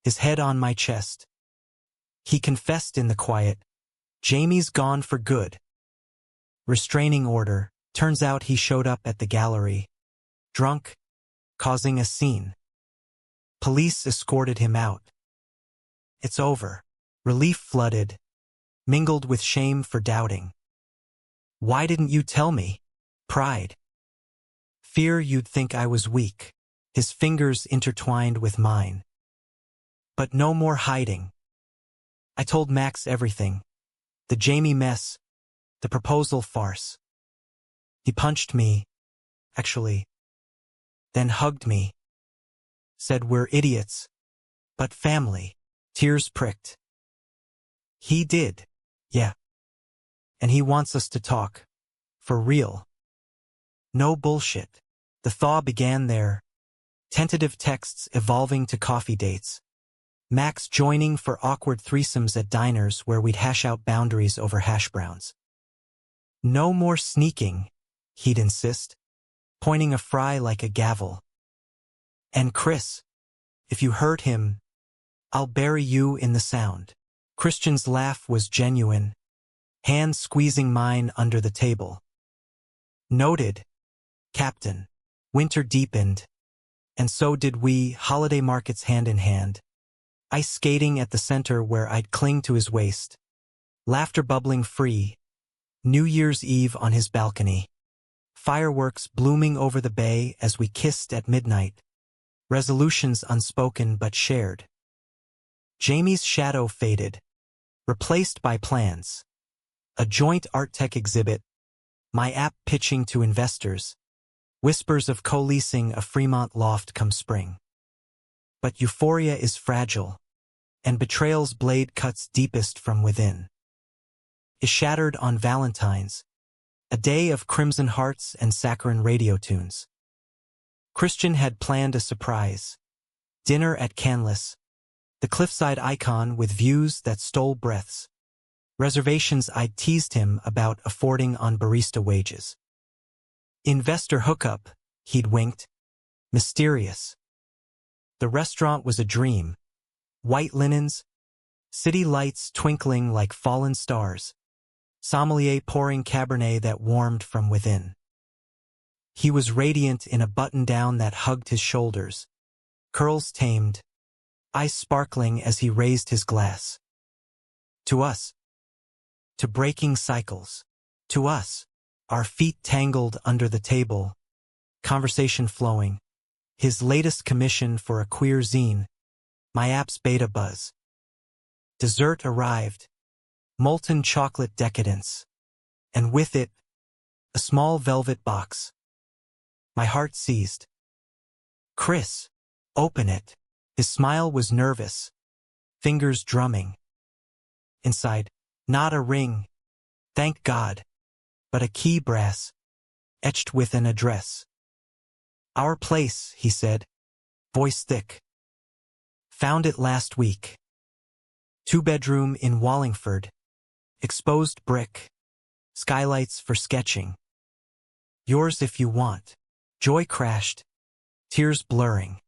his head on my chest. He confessed in the quiet, Jamie's gone for good. Restraining order, turns out he showed up at the gallery. Drunk, causing a scene. Police escorted him out. It's over. Relief flooded, mingled with shame for doubting. Why didn't you tell me? Pride. Fear you'd think I was weak. His fingers intertwined with mine. But no more hiding. I told Max everything. The Jamie mess, the proposal farce. He punched me, actually, then hugged me. Said we're idiots, but family. Tears pricked. He did, yeah. And he wants us to talk. For real. No bullshit. The thaw began there. Tentative texts evolving to coffee dates. Max joining for awkward threesomes at diners where we'd hash out boundaries over hash browns. No more sneaking, he'd insist, pointing a fry like a gavel. And Chris, if you hurt him, I'll bury you in the sound. Christian's laugh was genuine, hand squeezing mine under the table. Noted, Captain. Winter deepened. And so did we, holiday markets hand in hand. Ice skating at the center where I'd cling to his waist. Laughter bubbling free. New Year's Eve on his balcony. Fireworks blooming over the bay as we kissed at midnight. Resolutions unspoken but shared. Jamie's shadow faded. Replaced by plans. A joint art tech exhibit. My app pitching to investors. Whispers of co-leasing a Fremont loft come spring. But euphoria is fragile, and betrayal's blade cuts deepest from within. Is shattered on Valentine's, a day of crimson hearts and saccharine radio tunes. Christian had planned a surprise. Dinner at Canlis, the cliffside icon with views that stole breaths. Reservations I'd teased him about affording on barista wages. Investor hookup, he'd winked. Mysterious. The restaurant was a dream. White linens, city lights twinkling like fallen stars. Sommelier pouring Cabernet that warmed from within. He was radiant in a button-down that hugged his shoulders. Curls tamed, eyes sparkling as he raised his glass. To us. To breaking cycles. To us. Our feet tangled under the table. Conversation flowing. His latest commission for a queer zine. My app's beta buzz. Dessert arrived. Molten chocolate decadence. And with it, a small velvet box. My heart seized. Chris, open it. His smile was nervous, fingers drumming. Inside, not a ring, thank God, but a key brass, etched with an address. Our place, he said, voice thick. Found it last week. 2-bedroom in Wallingford. Exposed brick. Skylights for sketching. Yours if you want. Joy crashed. Tears blurring.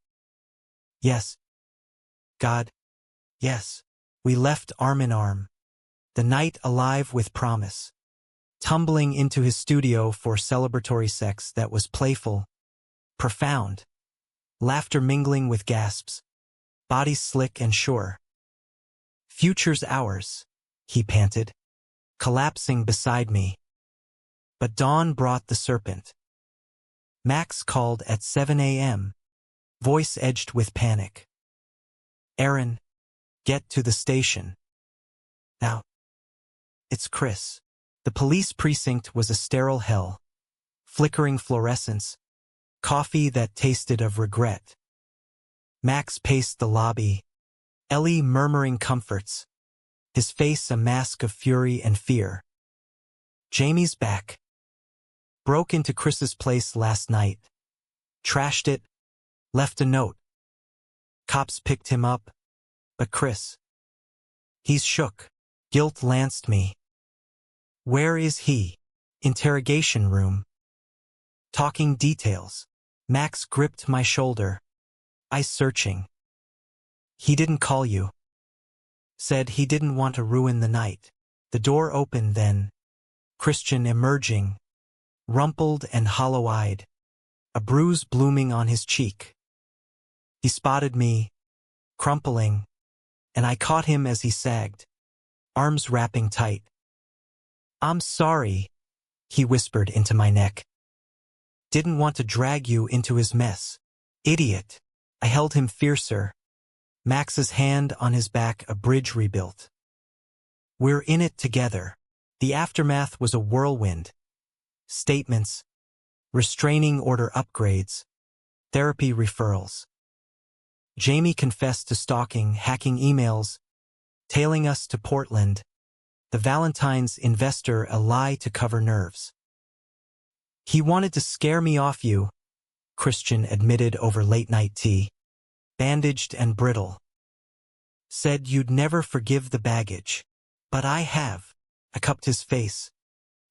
Yes. God. Yes. We left arm in arm. The night alive with promise. Tumbling into his studio for celebratory sex that was playful, profound. Laughter mingling with gasps. Bodies slick and sure. Future's ours, he panted, collapsing beside me. But dawn brought the serpent. Max called at 7 a.m., voice edged with panic. Aaron, get to the station. Now. It's Chris. The police precinct was a sterile hell. Flickering fluorescence. Coffee that tasted of regret. Max paced the lobby, Ellie murmuring comforts, his face a mask of fury and fear. Jamie's back. Broke into Chris's place last night. Trashed it. Left a note. Cops picked him up. But Chris. He's shook. Guilt lanced me. Where is he? Interrogation room. Talking details. Max gripped my shoulder. Eyes searching. He didn't call you. Said he didn't want to ruin the night. The door opened then. Christian emerging. Rumpled and hollow-eyed. A bruise blooming on his cheek. He spotted me, crumpling, and I caught him as he sagged, arms wrapping tight. I'm sorry, he whispered into my neck. Didn't want to drag you into his mess. Idiot. I held him fiercer. Max's hand on his back, a bridge rebuilt. We're in it together. The aftermath was a whirlwind. Statements. Restraining order upgrades. Therapy referrals. Jamie confessed to stalking, hacking emails, tailing us to Portland. The Valentine's investor a lie to cover nerves. He wanted to scare me off you, Christian admitted over late-night tea. Bandaged and brittle. Said you'd never forgive the baggage. But I have. I cupped his face,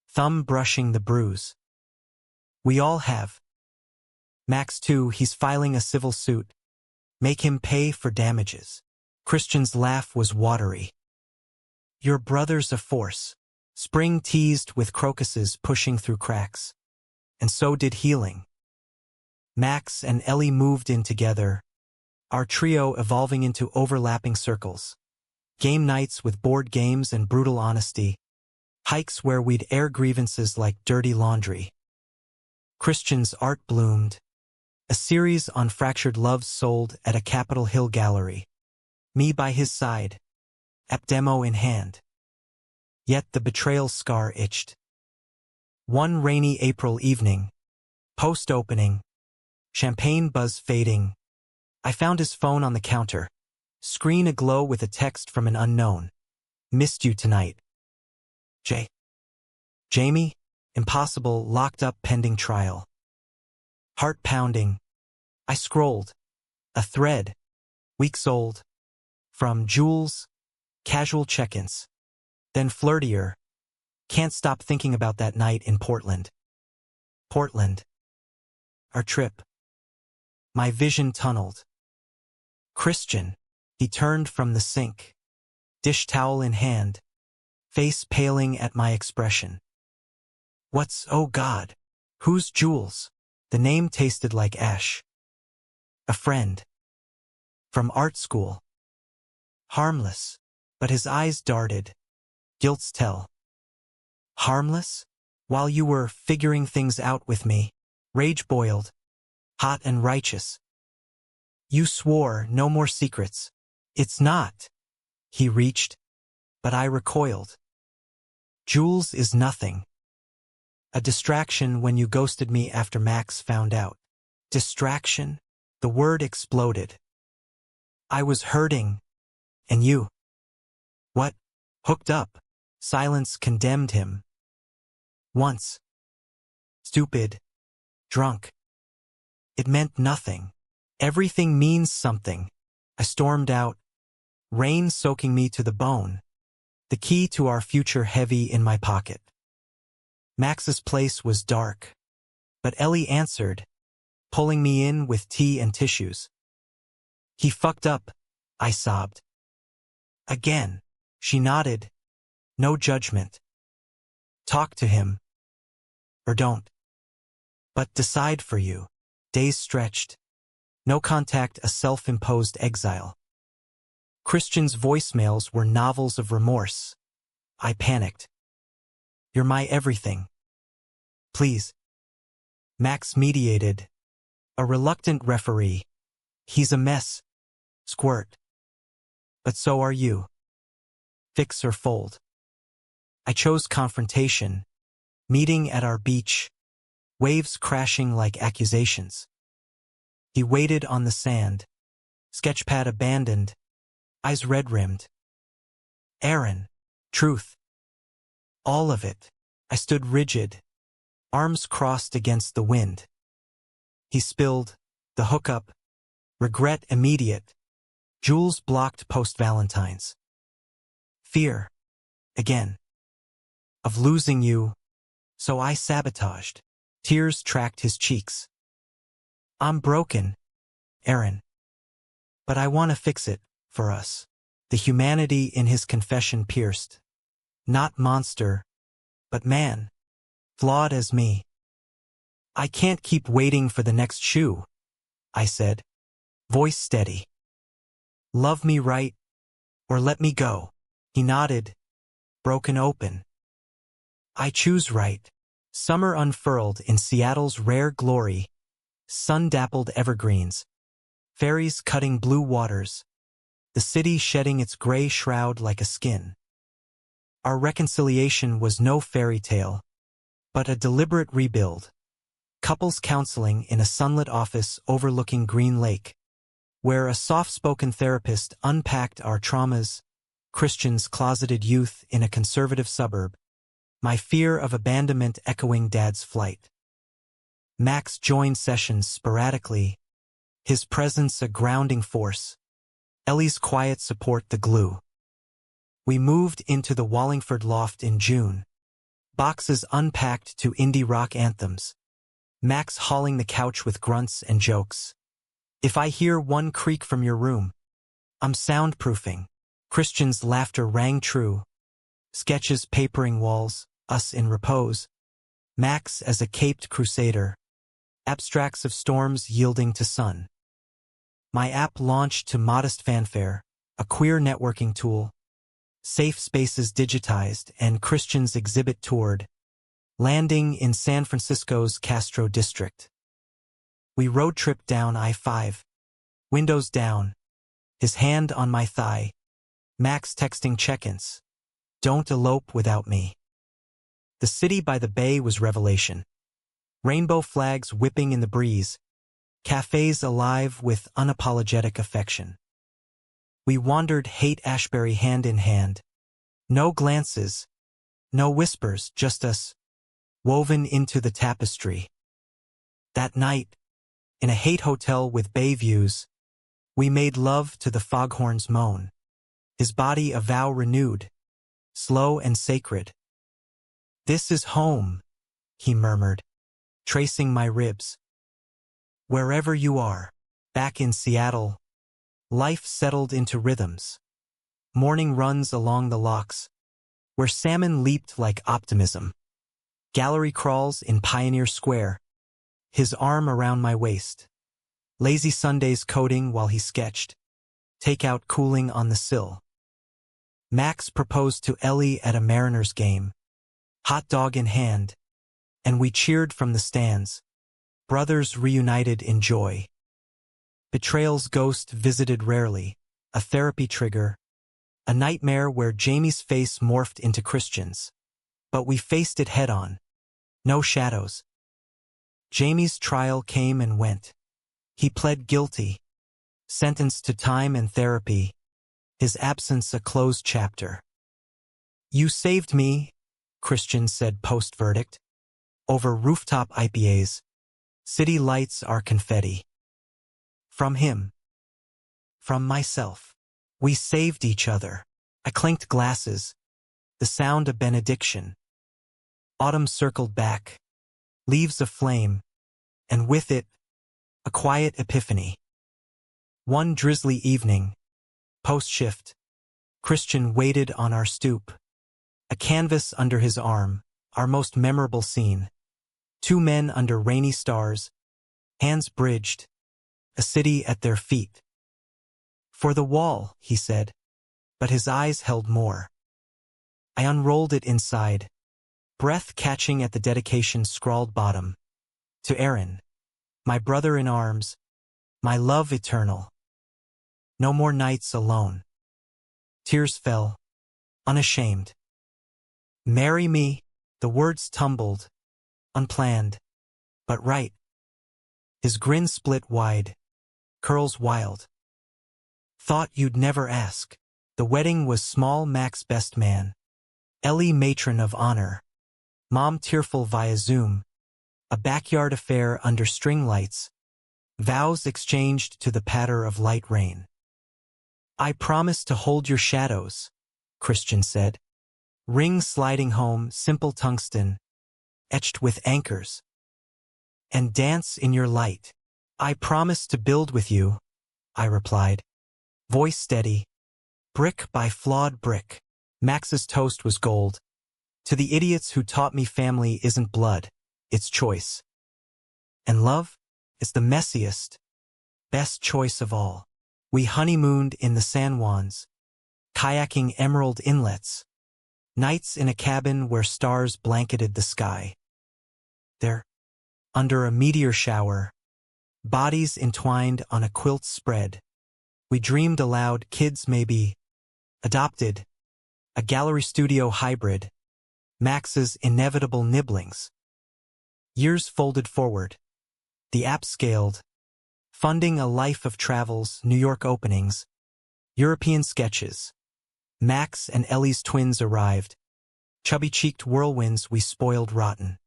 thumb brushing the bruise. We all have. Max too, he's filing a civil suit. Make him pay for damages. Christian's laugh was watery. Your brother's a force. Spring teased with crocuses pushing through cracks. And so did healing. Max and Ellie moved in together, our trio evolving into overlapping circles. Game nights with board games and brutal honesty. Hikes where we'd air grievances like dirty laundry. Christian's art bloomed. A series on fractured loves sold at a Capitol Hill gallery. Me by his side. App demo in hand. Yet the betrayal scar itched. One rainy April evening. Post-opening. Champagne buzz fading. I found his phone on the counter. Screen aglow with a text from an unknown. Missed you tonight. Jamie? Impossible, locked up pending trial. Heart pounding. I scrolled. A thread. Weeks old. From Jules. Casual check-ins. Then flirtier. Can't stop thinking about that night in Portland. Portland. Our trip. My vision tunneled. Christian. He turned from the sink. Dish towel in hand. Face paling at my expression. What's, oh God? Who's Jules? The name tasted like ash. A friend. From art school. Harmless. But his eyes darted. Guilt's tell. Harmless? While you were figuring things out with me. Rage boiled. Hot and righteous. You swore no more secrets. It's not. He reached. But I recoiled. Jules is nothing. A distraction when you ghosted me after Max found out. Distraction? The word exploded. I was hurting. And you? What? Hooked up. Silence condemned him. Once. Stupid. Drunk. It meant nothing. Everything means something. I stormed out, rain soaking me to the bone, the key to our future heavy in my pocket. Max's place was dark, but Ellie answered, pulling me in with tea and tissues. He fucked up, I sobbed. Again, she nodded. No judgment. Talk to him. Or don't. But decide for you. Days stretched. No contact, a self-imposed exile. Christian's voicemails were novels of remorse. I panicked. You're my everything. Please. Max mediated. A reluctant referee. He's a mess. Squirt. But so are you. Fix or fold. I chose confrontation. Meeting at our beach. Waves crashing like accusations. He waited on the sand. Sketchpad abandoned. Eyes red-rimmed. Aaron. Truth. All of it. I stood rigid. Arms crossed against the wind. He spilled. The hookup. Regret immediate. Jules blocked post-Valentine's. Fear. Again. Of losing you. So I sabotaged. Tears tracked his cheeks. I'm broken, Aaron. But I want to fix it, for us. The humanity in his confession pierced. Not monster, but man. Flawed as me. I can't keep waiting for the next shoe, I said, voice steady. Love me right, or let me go. He nodded, broken open. I choose right. Summer unfurled in Seattle's rare glory. Sun-dappled evergreens. Ferries cutting blue waters. The city shedding its gray shroud like a skin. Our reconciliation was no fairy tale, but a deliberate rebuild. Couples counseling in a sunlit office overlooking Green Lake, where a soft-spoken therapist unpacked our traumas. Christian's closeted youth in a conservative suburb. My fear of abandonment echoing Dad's flight. Max joined sessions sporadically, his presence a grounding force, Ellie's quiet support the glue. We moved into the Wallingford loft in June, boxes unpacked to indie rock anthems, Max hauling the couch with grunts and jokes. If I hear one creak from your room, I'm soundproofing. Christian's laughter rang true. Sketches papering walls, us in repose. Max as a caped crusader. Abstracts of storms yielding to sun. My app launched to modest fanfare, a queer networking tool. Safe spaces digitized and Christian's exhibit toured. Landing in San Francisco's Castro district. We road tripped down I-5. Windows down. His hand on my thigh. Max texting check-ins. Don't elope without me. The city by the bay was revelation. Rainbow flags whipping in the breeze. Cafes alive with unapologetic affection. We wandered Haight-Ashbury hand in hand. No glances. No whispers, just us. Woven into the tapestry. That night, in a Haight hotel with bay views, we made love to the foghorn's moan. His body a vow renewed. Slow and sacred. This is home, he murmured, tracing my ribs. Wherever you are, back in Seattle, life settled into rhythms. Morning runs along the locks, where salmon leaped like optimism. Gallery crawls in Pioneer Square, his arm around my waist. Lazy Sundays coding while he sketched, takeout cooling on the sill. Max proposed to Ellie at a Mariners game, hot dog in hand, and we cheered from the stands, brothers reunited in joy. Betrayal's ghost visited rarely, a therapy trigger, a nightmare where Jamie's face morphed into Christian's. But we faced it head-on. No shadows. Jamie's trial came and went. He pled guilty, sentenced to time and therapy, his absence a closed chapter. "You saved me," Christian said post-verdict. "Over rooftop IPAs, city lights are confetti." From him. From myself. We saved each other. I clinked glasses, the sound a benediction. Autumn circled back, leaves aflame, and with it, a quiet epiphany. One drizzly evening, post-shift, Christian waited on our stoop. A canvas under his arm, our most memorable scene. Two men under rainy stars, hands bridged, a city at their feet. "For the wall," he said, but his eyes held more. I unrolled it inside, breath catching at the dedication's scrawled bottom. "To Aaron, my brother in arms, my love eternal. No more nights alone." Tears fell, unashamed. "Marry me," the words tumbled, unplanned, but right. His grin split wide, curls wild. "Thought you'd never ask." The wedding was small Mac's best man, Ellie matron of honor, Mom tearful via Zoom, a backyard affair under string lights, vows exchanged to the patter of light rain. "I promise to hold your shadows," Christian said. Ring sliding home, simple tungsten, etched with anchors. "And dance in your light." "I promise to build with you," I replied. Voice steady, brick by flawed brick. Max's toast was gold. "To the idiots who taught me family isn't blood, it's choice. And love is the messiest, best choice of all." We honeymooned in the San Juans, kayaking emerald inlets, nights in a cabin where stars blanketed the sky. There, under a meteor shower, bodies entwined on a quilt spread, we dreamed aloud, kids maybe, adopted, a gallery studio hybrid, Max's inevitable nibblings. Years folded forward, the app scaled, funding a life of travels, New York openings, European sketches. Max and Ellie's twins arrived, chubby-cheeked whirlwinds we spoiled rotten.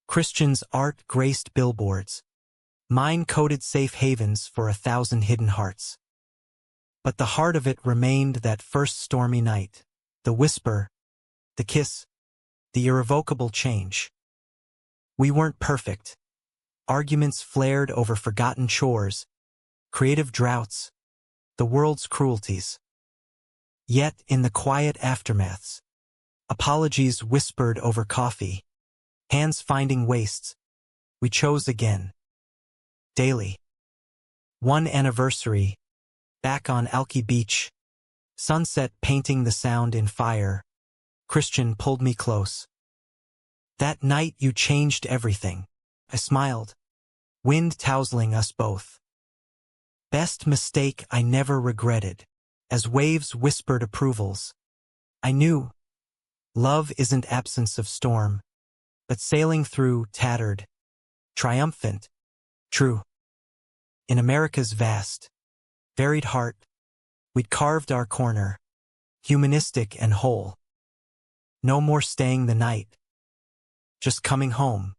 Christian's art graced billboards, mine coded safe havens for 1,000 hidden hearts. But the heart of it remained that first stormy night, the whisper, the kiss, the irrevocable change. We weren't perfect. Arguments flared over forgotten chores, creative droughts, the world's cruelties. Yet in the quiet aftermaths, apologies whispered over coffee, hands finding wastes, we chose again. Daily. One anniversary, back on Alki Beach, sunset painting the sound in fire, Christian pulled me close. "That night you changed everything." I smiled, wind tousling us both. Best mistake I never regretted, as waves whispered approvals. I knew, love isn't absence of storm, but sailing through, tattered, triumphant, true. In America's vast, varied heart, we'd carved our corner, humanistic and whole. No more staying the night, just coming home.